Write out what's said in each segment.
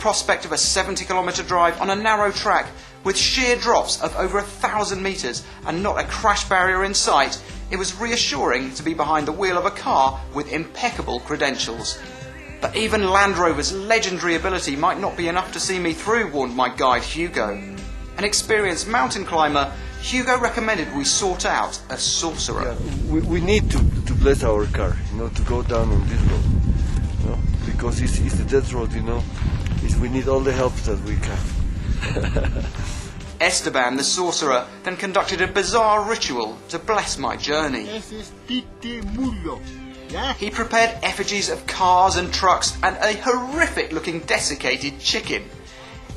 prospect of a 70-kilometre drive on a narrow track with sheer drops of over 1,000 metres and not a crash barrier in sight, it was reassuring to be behind the wheel of a car with impeccable credentials. But even Land Rover's legendary ability might not be enough to see me through, warned my guide Hugo. An experienced mountain climber, Hugo recommended we sort out a Sorcerer. Yeah, we need to bless our car, to go down on this road, because it's the death road, we need all the help that we can. Esteban, the Sorcerer, then conducted a bizarre ritual to bless my journey. He prepared effigies of cars and trucks and a horrific-looking desiccated chicken.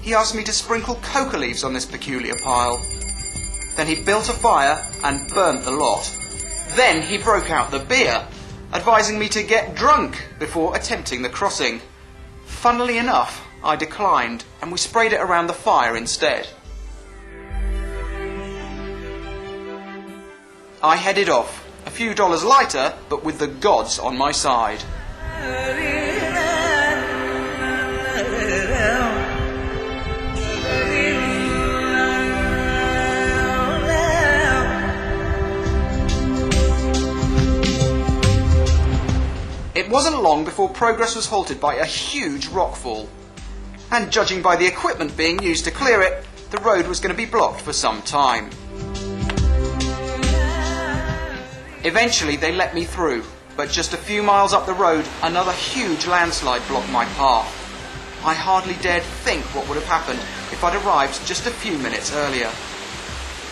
He asked me to sprinkle coca leaves on this peculiar pile. Then he built a fire and burnt the lot. Then he broke out the beer, advising me to get drunk before attempting the crossing. Funnily enough, I declined, and we sprayed it around the fire instead. I headed off, a few dollars lighter, but with the gods on my side. It wasn't long before progress was halted by a huge rockfall. And judging by the equipment being used to clear it, the road was going to be blocked for some time. Eventually they let me through, but just a few miles up the road, another huge landslide blocked my path. I hardly dared think what would have happened if I'd arrived just a few minutes earlier.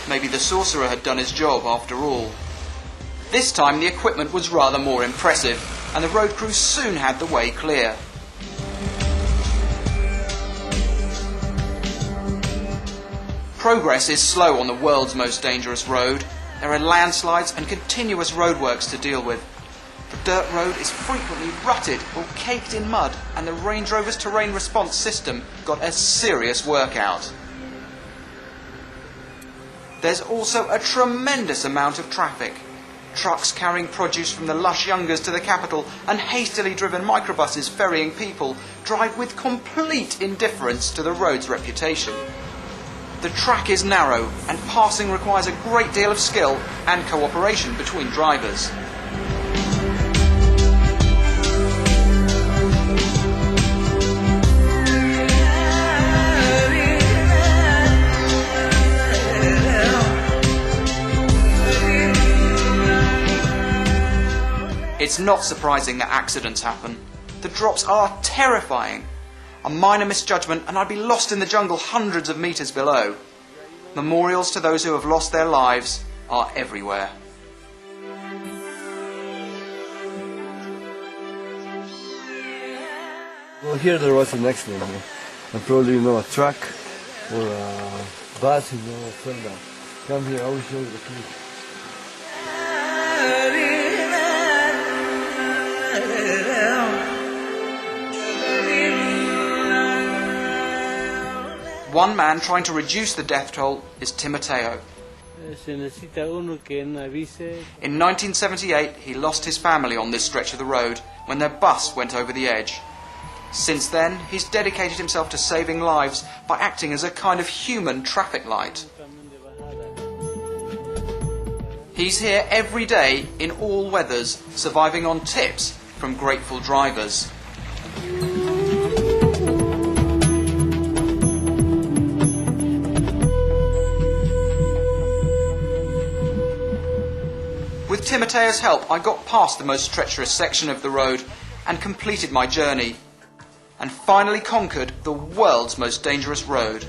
Maybe the Sorcerer had done his job after all. This time the equipment was rather more impressive, and the road crew soon had the way clear. Progress is slow on the world's most dangerous road. There are landslides and continuous roadworks to deal with. The dirt road is frequently rutted or caked in mud, and the Range Rover's terrain response system got a serious workout. There's also a tremendous amount of traffic. Trucks carrying produce from the lush Youngers to the capital and hastily driven microbuses ferrying people drive with complete indifference to the road's reputation. The track is narrow, and passing requires a great deal of skill and cooperation between drivers. It's not surprising that accidents happen. The drops are terrifying. A minor misjudgment and I'd be lost in the jungle hundreds of metres below. Memorials to those who have lost their lives are everywhere. Well, here there was an accident, and probably a truck or a bus, fell down. Come here, I will show you the clip. One man trying to reduce the death toll is Timoteo. In 1978, he lost his family on this stretch of the road when their bus went over the edge. Since then, he's dedicated himself to saving lives by acting as a kind of human traffic light. He's here every day in all weathers, surviving on tips from grateful drivers. With Timoteo's help, I got past the most treacherous section of the road and completed my journey, and finally conquered the world's most dangerous road.